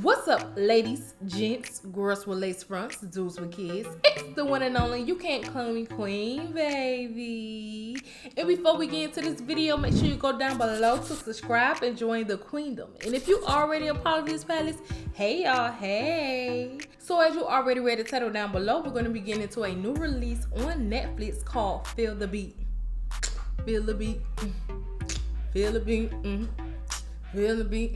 What's up, ladies, gents, girls with lace fronts, dudes with kids? It's the one and only You Can't Call Me Queen, baby. And before we get into this video, make sure you go down below to subscribe and join the queendom. And if you already a part of this palace, hey y'all, hey. So as you already read the title down below, we're going to be getting into a new release on Netflix called Feel the Beat. Feel the beat. Feel the beat. Feel the beat.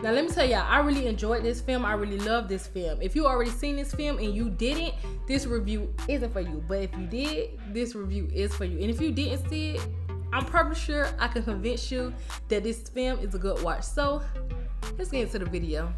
Now let me tell y'all, I really enjoyed this film. I really love this film. If you already seen this film and you didn't, this review isn't for you. But if you did, this review is for you. And if you didn't see it, I'm probably sure I can convince you that this film is a good watch. So let's get into the video.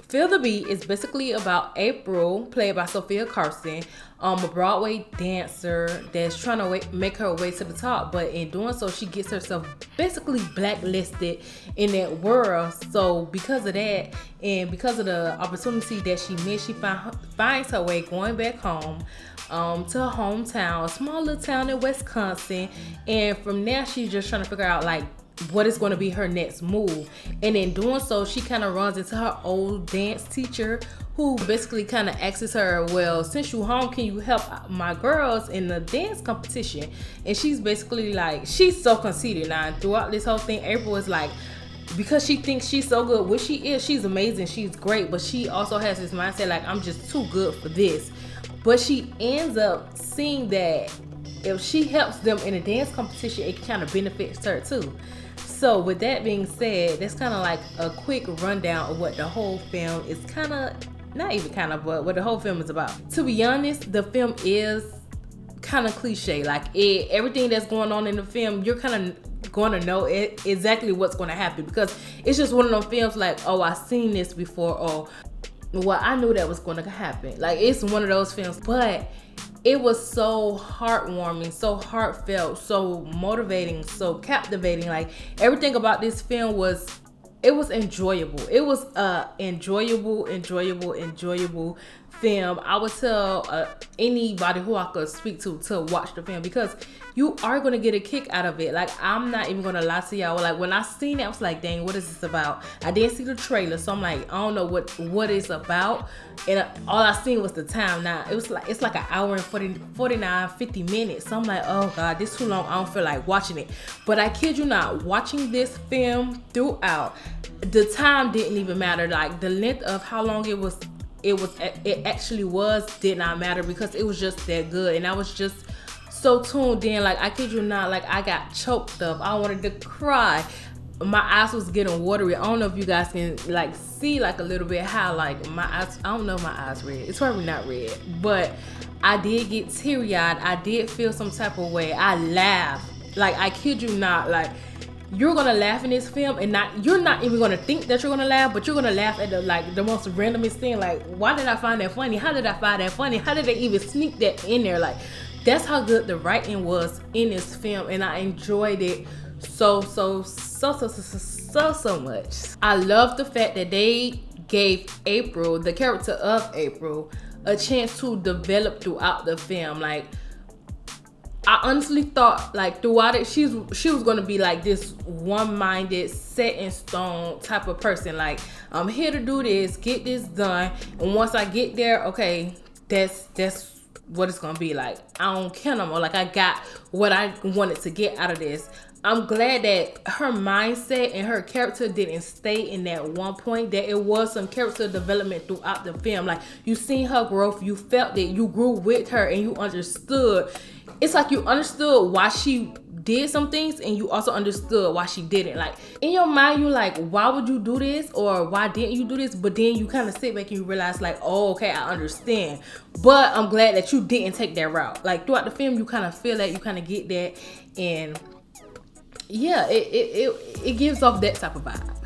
Feel the Beat is basically about April, played by Sofia Carson, a Broadway dancer that's trying to make her way to the top, but in doing so, she gets herself basically blacklisted in that world. So because of that, and because of the opportunity that she missed, she finds her way going back home to her hometown, a small little town in Wisconsin, and from there, she's just trying to figure out like what is going to be her next move. And in doing so, she kind of runs into her old dance teacher, who basically kind of asks her, well, since you home, can you help my girls in the dance competition? And she's basically like, she's so conceited. Now throughout this whole thing, April is like, because she thinks she's so good, which she is, she's amazing, she's great, but she also has this mindset like, I'm just too good for this. But she ends up seeing that if she helps them in a dance competition, it kind of benefits her too. So with that being said, that's kind of like a quick rundown of what the whole film is but what the whole film is about. To be honest, the film is kind of cliche. Like everything that's going on in the film, you're kind of going to know exactly what's going to happen, because it's just one of those films like, oh, I've seen this before, or well, I knew that was going to happen. Like, it's one of those films, but it was so heartwarming, so heartfelt, so motivating, so captivating. Like, everything about this film was enjoyable. It was a enjoyable film. I would tell anybody who I could speak to watch the film, because you are going to get a kick out of it. Like, I'm not even going to lie to y'all. Like, when I seen it, I was like, dang, what is this about? I didn't see the trailer, so I'm like, I don't know what it's about. And all I seen was the time. Now, it's like an hour and 50 minutes. So I'm like, oh God, this too long. I don't feel like watching it. But I kid you not, watching this film throughout, the time didn't even matter. Like, the length of how long it actually did not matter, because it was just that good. And I was just so tuned in. Like, I kid you not, like, I got choked up. I wanted to cry. My eyes was getting watery. I don't know if you guys can like see like a little bit how like my eyes, I don't know if my eyes red. It's probably not red, but I did get teary-eyed. I did feel some type of way. I laughed. Like, I kid you not, like, you're gonna laugh in this film, and you're not even gonna think that you're gonna laugh, but you're gonna laugh at the most randomest thing. Like, why did I find that funny? How did I find that funny? How did they even sneak that in there? Like, that's how good the writing was in this film, and I enjoyed it so much. I love the fact that they gave April, the character of April, a chance to develop throughout the film. Like, I honestly thought like throughout it, she was gonna be like this one-minded, set in stone type of person. Like, I'm here to do this, get this done, and once I get there, okay, that's what it's gonna be. Like, I don't care no more. Like, I got what I wanted to get out of this. I'm glad that her mindset and her character didn't stay in that one point, that it was some character development throughout the film. Like, you seen her growth, you felt it, you grew with her, and you understood. It's like you understood why she did some things, and you also understood why she didn't. Like, in your mind, you like, why would you do this, or why didn't you do this? But then you kind of sit back and you realize like, oh, okay, I understand. But I'm glad that you didn't take that route. Like, throughout the film, you kind of feel that, you kind of get that, and yeah, it gives off that type of vibe.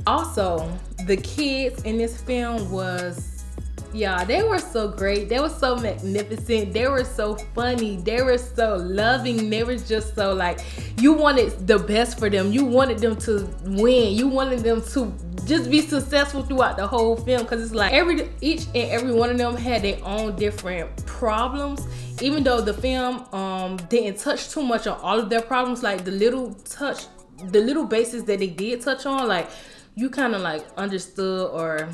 Also, the kids in this film was Yeah, they were so great. They were so magnificent. They were so funny. They were so loving. They were just so like, you wanted the best for them. You wanted them to win. You wanted them to just be successful throughout the whole film, because it's like each and every one of them had their own different problems. Even though the film didn't touch too much on all of their problems, like the little bases that they did touch on, like you kind of like understood, or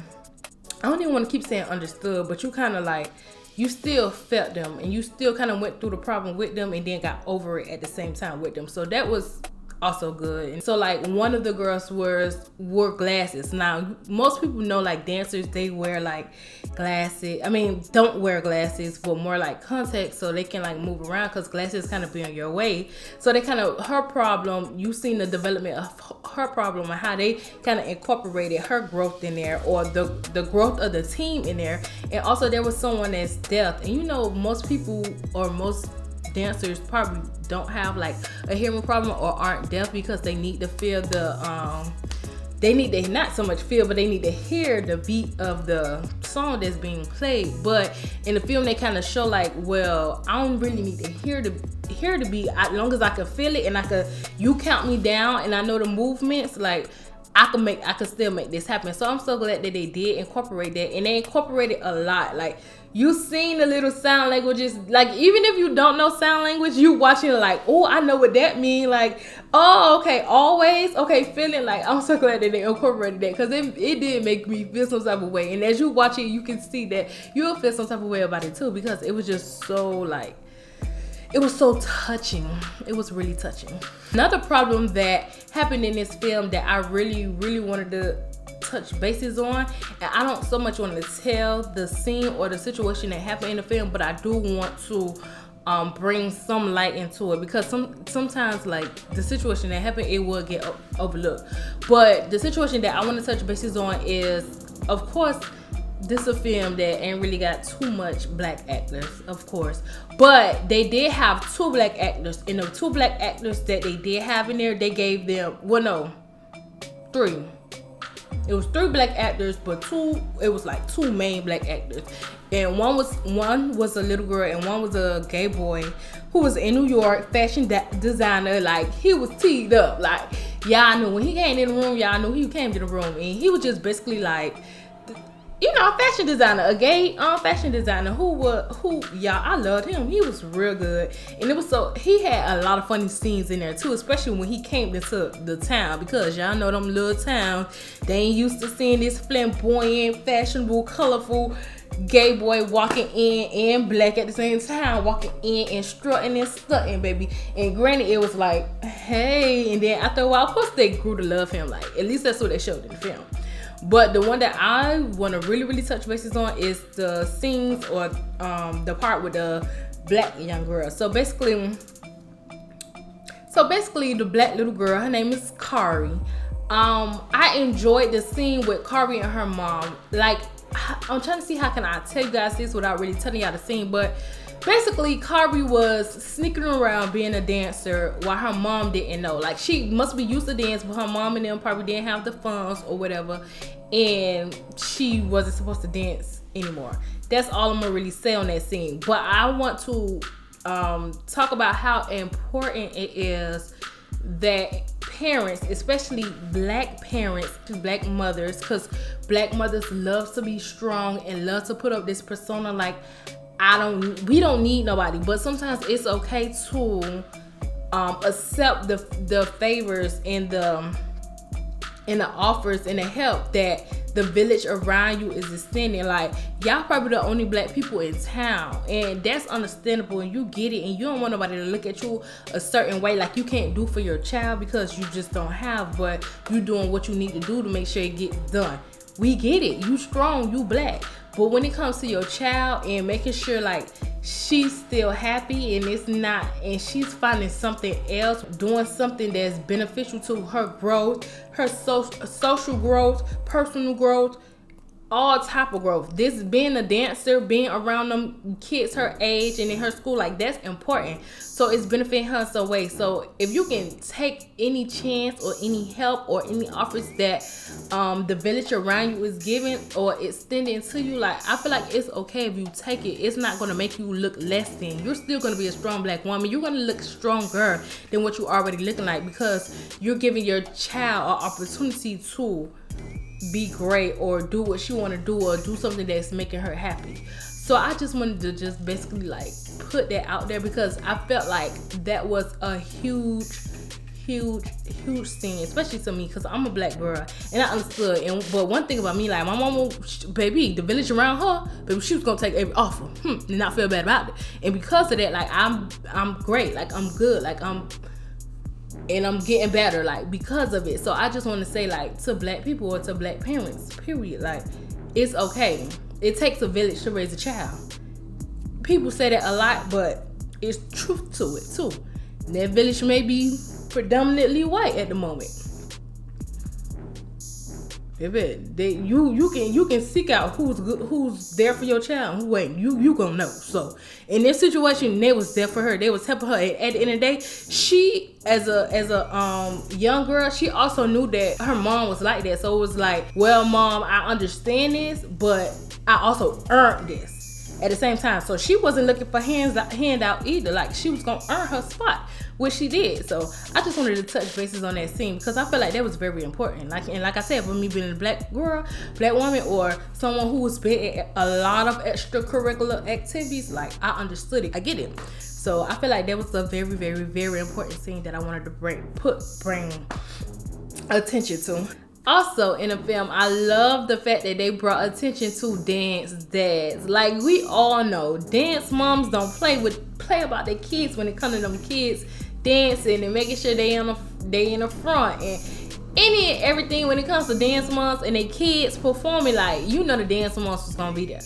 I don't even want to keep saying understood, but you kind of like, you still felt them and you still kind of went through the problem with them and then got over it at the same time with them. So that was also good. And so like one of the girls wore glasses. Now most people know like dancers, they wear like glasses. I mean, don't wear glasses, but more like contacts so they can like move around, because glasses kind of be on your way. So they kind of, her problem, you seen the development of her problem and how they kind of incorporated her growth in there, or the growth of the team in there. And also there was someone that's deaf, and you know most people or most dancers probably don't have like a hearing problem or aren't deaf, because they need to feel they need to not so much feel, but they need to hear the beat of the song that's being played. But in the film they kind of show like, well, I don't really need to hear the beat, as long as I can feel it and you count me down and I know the movements, like I can still make this happen. So I'm so glad that they did incorporate that, and they incorporated a lot. Like you seen the little sign languages, like even if you don't know sign language, you watching it like, oh, I know what that mean. Like, oh, okay, always, okay, feeling like, I'm so glad that they incorporated that, because it did make me feel some type of way. And as you watch it, you can see that you'll feel some type of way about it too, because it was just so like, it was so touching. It was really touching. Another problem that happened in this film that I really, really wanted to touch bases on, and I don't so much want to tell the scene or the situation that happened in the film, but I do want to bring some light into it, because sometimes like the situation that happened, it will get overlooked. But the situation that I want to touch bases on is, of course, this is a film that ain't really got too much black actors, of course, but they did have 2 black actors, and the 2 black actors that they did have in there, they gave them, well, no, 3. It was 3 black actors, but it was like 2 main black actors. And one was a little girl and one was a gay boy who was in New York, fashion designer. Like, he was teed up. Like, y'all knew when he came in the room, y'all knew he came to the room. And he was just basically like, you know, a fashion designer, a gay fashion designer who y'all, I loved him. He was real good. And it was he had a lot of funny scenes in there too, especially when he came into the town, because y'all know them little towns, they ain't used to seeing this flamboyant, fashionable, colorful gay boy walking in and black at the same time, walking in and strutting and strutting, baby. And granted, it was like, hey, and then after a while, of course, they grew to love him. Like, at least that's what they showed in the film. But the one that I want to really, really touch bases on is the scenes, or the part with the black young girl. So basically, the black little girl, her name is Kari. I enjoyed the scene with Kari and her mom. Like, I'm trying to see how can I tell you guys this without really telling y'all the scene, but basically Kari was sneaking around being a dancer while her mom didn't know. Like, she must be used to dance, but her mom and them probably didn't have the funds or whatever, and she wasn't supposed to dance anymore. That's all I'm gonna really say on that scene. But I want to talk about how important it is that parents, especially black parents, black mothers, because black mothers love to be strong and love to put up this persona like, we don't need nobody. But sometimes it's okay to accept the favors and the offers and the help that the village around you is extending. Like, y'all probably the only black people in town, and that's understandable, and you get it, and you don't want nobody to look at you a certain way, like you can't do for your child because you just don't have, but you doing what you need to do to make sure it gets done. We get it, you strong, you black. But when it comes to your child and making sure like she's still happy and she's finding something else, doing something that's beneficial to her growth, her social growth, personal growth, all type of growth. This being a dancer, being around them kids her age and in her school, like that's important. So it's benefiting her in some way. So if you can take any chance or any help or any offers that the village around you is giving or extending to you, like I feel like it's okay if you take it. It's not gonna make you look less than. You're still gonna be a strong black woman. You're gonna look stronger than what you already looking like, because you're giving your child an opportunity to be great or do what she want to do or do something that's making her happy. So I just wanted to just basically like put that out there, because I felt like that was a huge scene, especially to me, because I'm a black girl and I understood. And but one thing about me, like my mama, baby, the village around her, baby, she was gonna take every offer and not feel bad about it. And because of that, like I'm great, like I'm good, like I'm getting better, like because of it. So I just want to say, like, to black people or to black parents, period, like it's okay. It takes a village to raise a child. People say that a lot, but it's truth to it too. And that village may be predominantly white at the moment. You can seek out who's good, who's there for your child, who ain't. You gonna know. So in this situation, they was there for her. They was helping her. And at the end of the day, she as a young girl, she also knew that her mom was like that. So it was like, well, mom, I understand this, but I also earned this at the same time. So she wasn't looking for handout either. Like she was gonna earn her spot, which she did. So I just wanted to touch bases on that scene, because I feel like that was very important. Like I said, for me being a black girl, black woman, or someone who was been in a lot of extracurricular activities, like I understood it. I get it. So I feel like that was a very, very, very important scene that I wanted to bring attention to. Also in the film, I love the fact that they brought attention to dance dads. Like we all know, dance moms don't play about their kids when it comes to them kids dancing and making sure they in the front and any and everything when it comes to dance moms and their kids performing. Like, you know, the dance moms was gonna be there.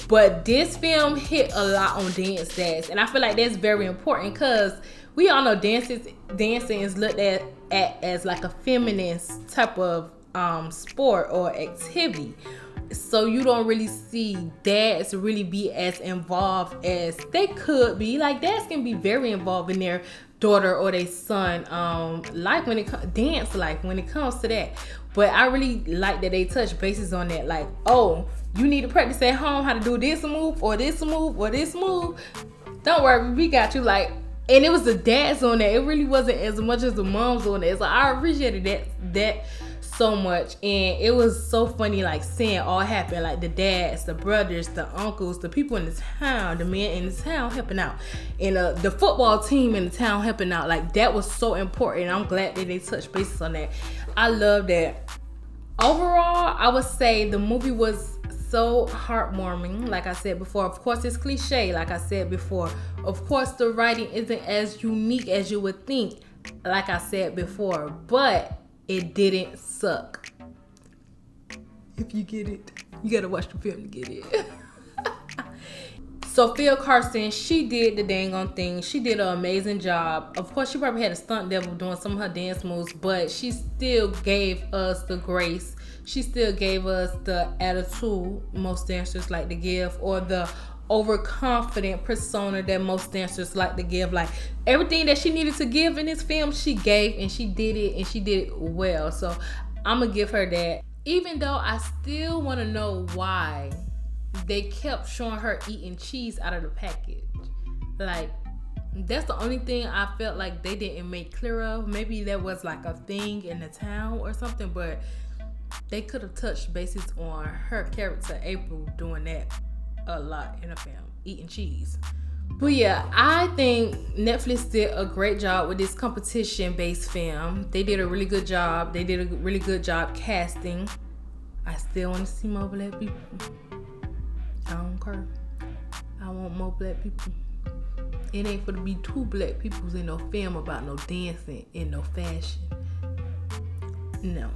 But this film hit a lot on dance dads, and I feel like that's very important, because we all know dancing is looked at as like a feminist type of sport or activity. So you don't really see dads really be as involved as they could be. Like dads can be very involved in their daughter or their son life when it dance life when it comes to that. But I really like that they touch bases on that. Like, oh, you need to practice at home how to do this move or this move or this move. Don't worry, we got you. Like, and it was the dads on that. It really wasn't as much as the moms on that. So I appreciated that so much. And it was so funny, like seeing all happen, like the dads, the brothers, the uncles, the people in the town, the men in the town helping out, and the football team in the town helping out. Like that was so important. I'm glad that they touched bases on that. I love that. Overall, I would say the movie was so heartwarming. Like I said before, of course it's cliche, like I said before. Of course the writing isn't as unique as you would think, like I said before, but it didn't suck. If you get it, you gotta watch the film to get it. Sofia Carson, she did the dang on thing. She did an amazing job. Of course, she probably had a stunt double doing some of her dance moves, but she still gave us the grace. She still gave us the attitude most dancers like to give, or the overconfident persona that most dancers like to give. Like everything that she needed to give in this film, she gave, and she did it, and she did it well. So I'm gonna give her that. Even though I still want to know why they kept showing her eating cheese out of the package. Like, that's the only thing I felt like they didn't make clear of. Maybe that was like a thing in the town or something, but they could have touched bases on her character April doing that a lot in the film, eating cheese. But yeah, I think Netflix did a great job with this competition-based film. They did a really good job. They did a really good job casting. I still want to see more black people. I don't care. I want more black people. It ain't for to be two black peoples in no film about no dancing and no fashion. No.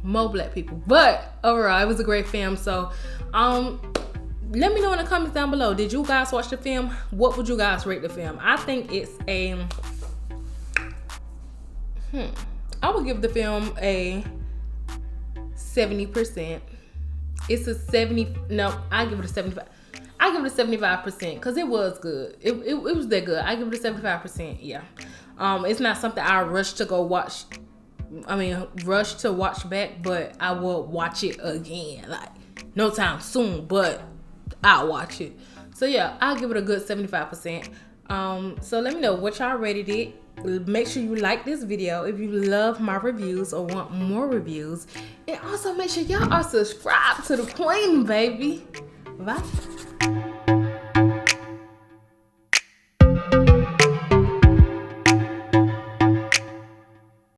More black people. But overall, it was a great film. So, let me know in the comments down below. Did you guys watch the film? What would you guys rate the film? I think it's a... I would give the film a 70%. It's a 70. No, I give it a 75. I give it a 75% because it was good. It was that good. I give it a 75%. Yeah. It's not something I rush to go watch. I mean, rush to watch back, but I will watch it again. Like, no time soon, but I'll watch it. So yeah, I'll give it a good 75%. So let me know what y'all rated it. Make sure you like this video if you love my reviews or want more reviews. And also make sure y'all are subscribed to the queen, baby. Bye.